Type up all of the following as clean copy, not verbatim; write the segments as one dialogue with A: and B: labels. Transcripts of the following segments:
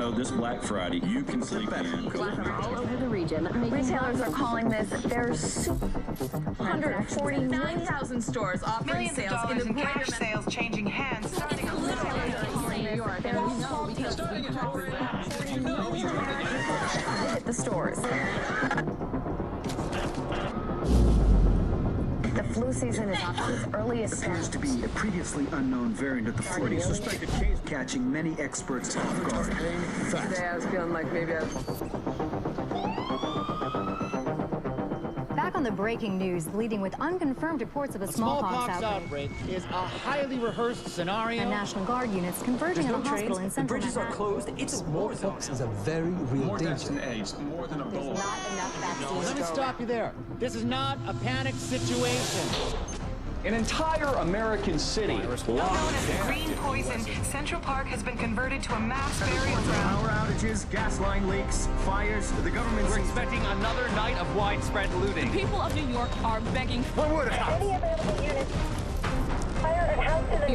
A: know this Black Friday, you can sleep in.
B: All over the region.
C: Retailers are calling this their
B: 149,000 stores offering
D: Millions of
B: sales
D: dollars
B: in
D: in
B: the
D: cash sales changing hands starting on
B: New York. And we know because
C: hit the stores. The flu season is off to its earliest
E: Appears
C: start.
E: to be a previously unknown variant of the flu, suspected case catching many experts off guard.
B: today I was feeling like maybe I was...
F: Back on the breaking news, leading with unconfirmed reports of a smallpox outbreak.
G: Is a highly rehearsed scenario.
F: And National Guard units converging on a hospital in central Manhattan.
H: closed. It's smallpox is a very real danger.
A: More than a
B: There's not enough vaccines.
G: Let me stop you there. This is not a panic situation.
I: An entire American city
D: known as the Green Poison. Central Park has been converted to a mass burial ground.
E: Power outages, gas line leaks, fires. The government
I: We're
E: seems
I: expecting another night of widespread looting.
B: People of New York are begging for
E: One word of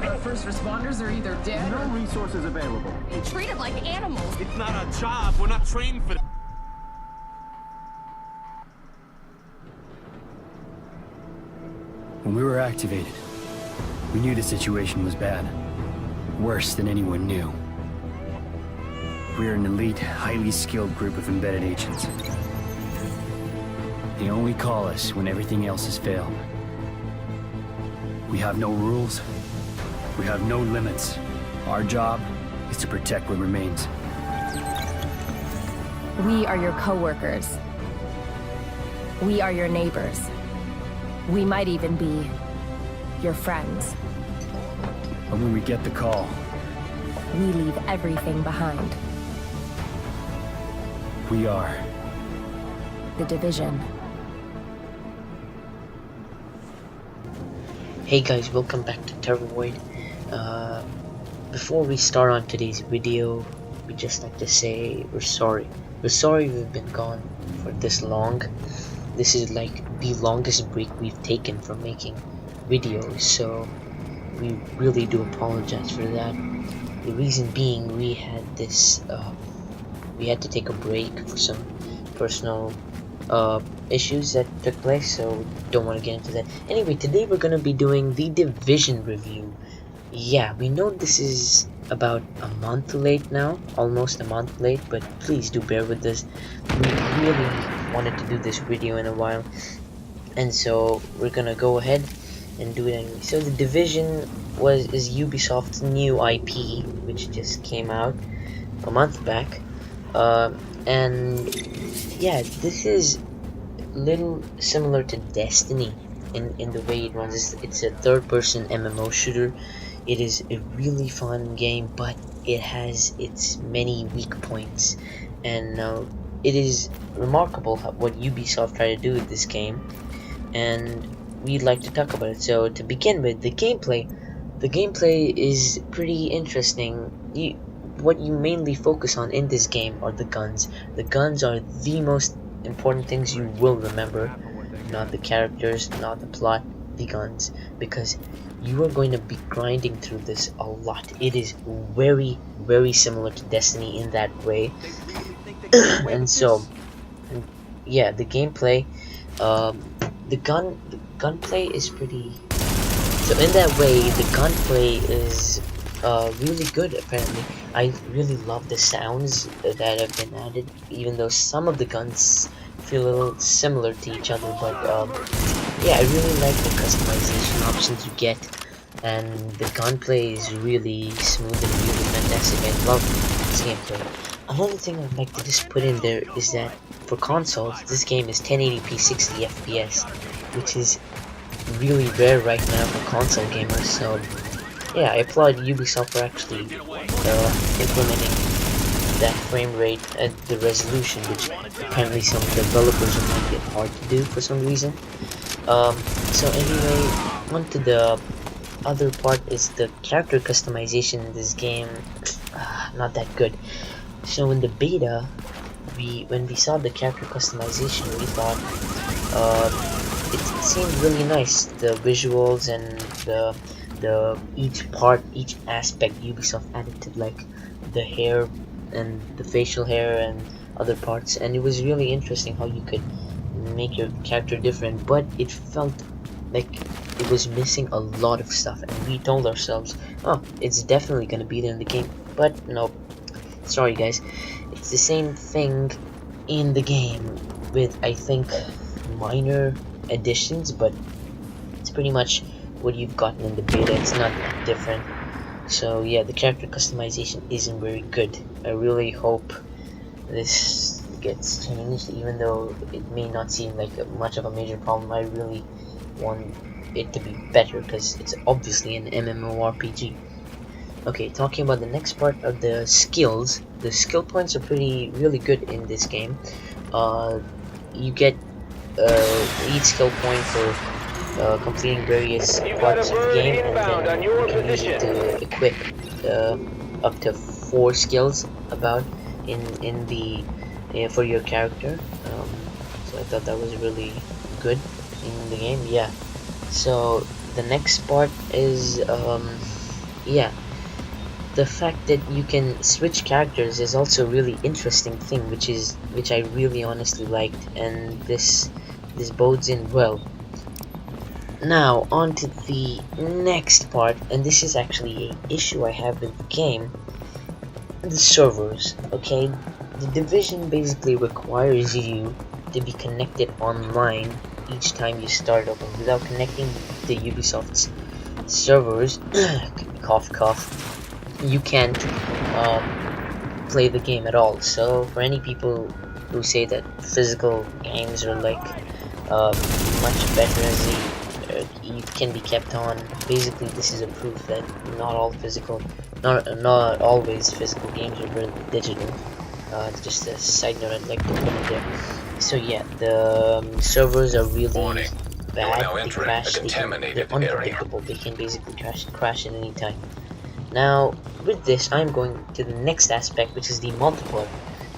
B: our first responders are either dead
E: no
B: or
E: resources available.
B: being treated like animals.
J: It's not our job. We're not trained for that.
K: When we were activated, we knew the situation was bad. Worse than anyone knew. We're an elite, highly skilled group of embedded agents. They only call us when everything else has failed. We have no rules. We have no limits. Our job is to protect what remains.
L: We are your co-workers. We are your neighbors. We might even be your friends.
K: But when we get the call,
L: We leave everything behind.
K: we are
L: The Division.
M: Hey guys, welcome back to Terror Void. Before we start on today's video, we just like to say we're sorry. We're sorry we've been gone for this long. This is like the longest break we've taken from making videos, so we really do apologize for that. The reason being, we had to take a break for some personal issues that took place, so we don't want to get into that. Anyway, today we're going to be doing the Division review. Yeah, we know this is about a month late now, almost a month late, but please do bear with us. We really wanted to do this video in a while, and so we're gonna go ahead and do it anyway. So the Division is Ubisoft's new IP, which just came out a month back, and yeah, this is little similar to Destiny in the way it runs. It's a third-person MMO shooter. It is a really fun game, but it has its many weak points, and it is remarkable what Ubisoft tried to do with this game, and we'd like to talk about it. So to begin with, the gameplay is pretty interesting. What you mainly focus on in this game are the guns. The guns are the most important things you will remember, not the characters, not the plot, the guns, because you are going to be grinding through this a lot. It is very, very similar to Destiny in that way. And so, yeah, the gameplay, the gunplay is pretty. So in that way, the gunplay is really good. Apparently, I really love the sounds that have been added, even though some of the guns feel a little similar to each other. But yeah, I really like the customization options you get, and the gunplay is really smooth and really fantastic. I love this gameplay. Another thing I'd like to just put in there is that for consoles, this game is 1080p 60 FPS, which is really rare right now for console gamers. So yeah, I applaud Ubisoft for actually implementing that frame rate and the resolution, which apparently some developers will find it hard to do for some reason. So anyway, on to the other part is the character customization in this game. Not that good. So in the beta, when we saw the character customization, we thought it seemed really nice. The visuals and each aspect Ubisoft added to, like the hair and the facial hair and other parts, and it was really interesting how you could make your character different, but it felt like it was missing a lot of stuff, and we told ourselves, oh, it's definitely gonna be there in the game, but no, sorry guys, it's the same thing in the game with, I think, minor additions, but it's pretty much what you've gotten in the beta. It's not that different. So yeah, the character customization isn't very good. I really hope this gets changed, even though it may not seem like much of a major problem. I really want it to be better because it's obviously an MMORPG. Okay, talking about the next part of the skills, the skill points are really good in this game. You get each skill point for completing various parts of the game, and then you can use it to equip up to 4 skills about in the for your character. So I thought that was really good in the game. Yeah. So the next part is yeah, the fact that you can switch characters is also a really interesting thing, which I really honestly liked, and this bodes in well. Now on to the next part, and this is actually an issue I have with the game: the servers. Okay, the Division basically requires you to be connected online each time you start open. Without connecting to Ubisoft's servers, cough cough, you can't play the game at all. So for any people who say that physical games are like much better as you can be kept on, basically this is a proof that not always physical games are very digital. Just a side note I'd like to put in there. So yeah, the servers are really bad. They crash. They're unpredictable. They can basically crash at any time. Now with this, I'm going to the next aspect, which is the multiplayer.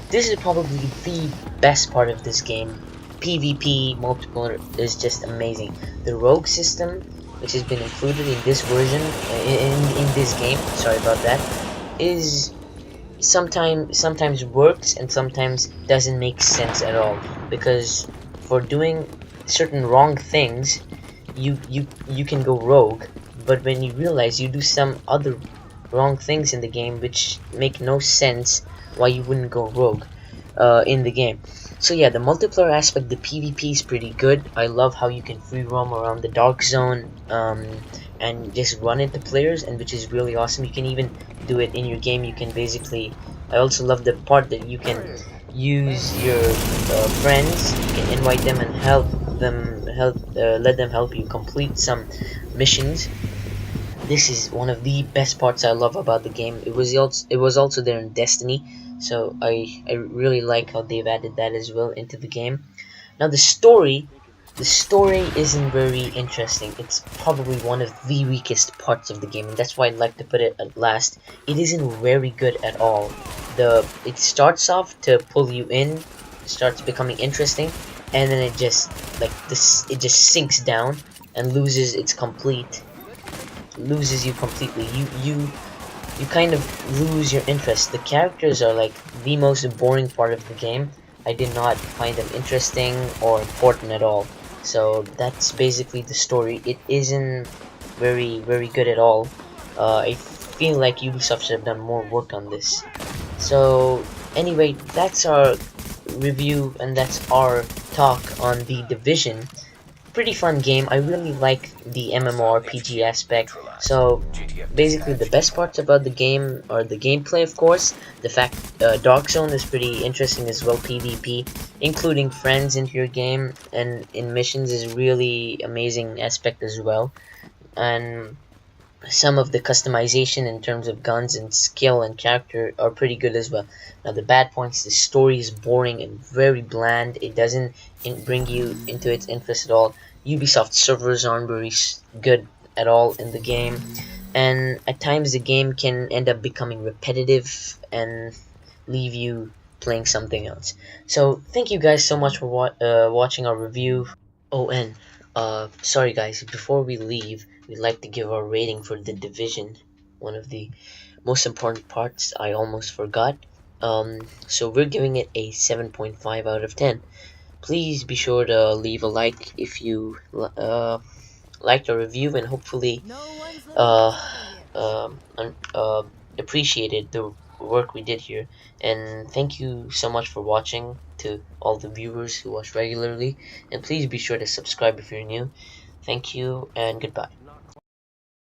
M: This is probably the best part of this game. PvP multiplayer is just amazing. The rogue system, which has been included in this version, in this game, sorry about that, is sometimes works and sometimes doesn't make sense at all, because for doing certain wrong things you can go rogue, but when you realize you do some other wrong things in the game which make no sense, why you wouldn't go rogue in the game. So yeah, the multiplayer aspect, the PvP is pretty good. I love how you can free roam around the dark zone and just run into players, and which is really awesome. You can even do it in your game. You can basically, I also love the part that you can use your friends, you can invite them and let them help you complete some missions. This is one of the best parts I love about the game. It was also there in Destiny, so I really like how they've added that as well into the game. Now the story isn't very interesting. It's probably one of the weakest parts of the game, and that's why I'd like to put it at last. It isn't very good at all. It starts off to pull you in, starts becoming interesting, and then it just sinks down and loses you completely. You kind of lose your interest. The characters are like the most boring part of the game. I did not find them interesting or important at all. So that's basically the story. It isn't very good at all. I feel like Ubisoft should have done more work on this. So anyway, that's our review and that's our talk on The Division. Pretty fun game. I really like the MMORPG aspect. So basically the best parts about the game are the gameplay, of course. The fact Dark Zone is pretty interesting as well. PvP, including friends into your game and in missions, is really amazing aspect as well. And some of the customization in terms of guns and skill and character are pretty good as well. Now the bad points: the story is boring and very bland. It doesn't bring you into its interest at all. Ubisoft servers aren't very good at all in the game, and at times the game can end up becoming repetitive and leave you playing something else. So thank you guys so much for watching our review. Oh, and sorry guys, before we leave, we'd like to give our rating for The Division. One of the most important parts I almost forgot. So we're giving it a 7.5 out of 10. Please be sure to leave a like if you liked our review, and hopefully appreciated the work we did here. And thank you so much for watching, to all the viewers who watch regularly, and please be sure to subscribe if you're new. Thank you and goodbye.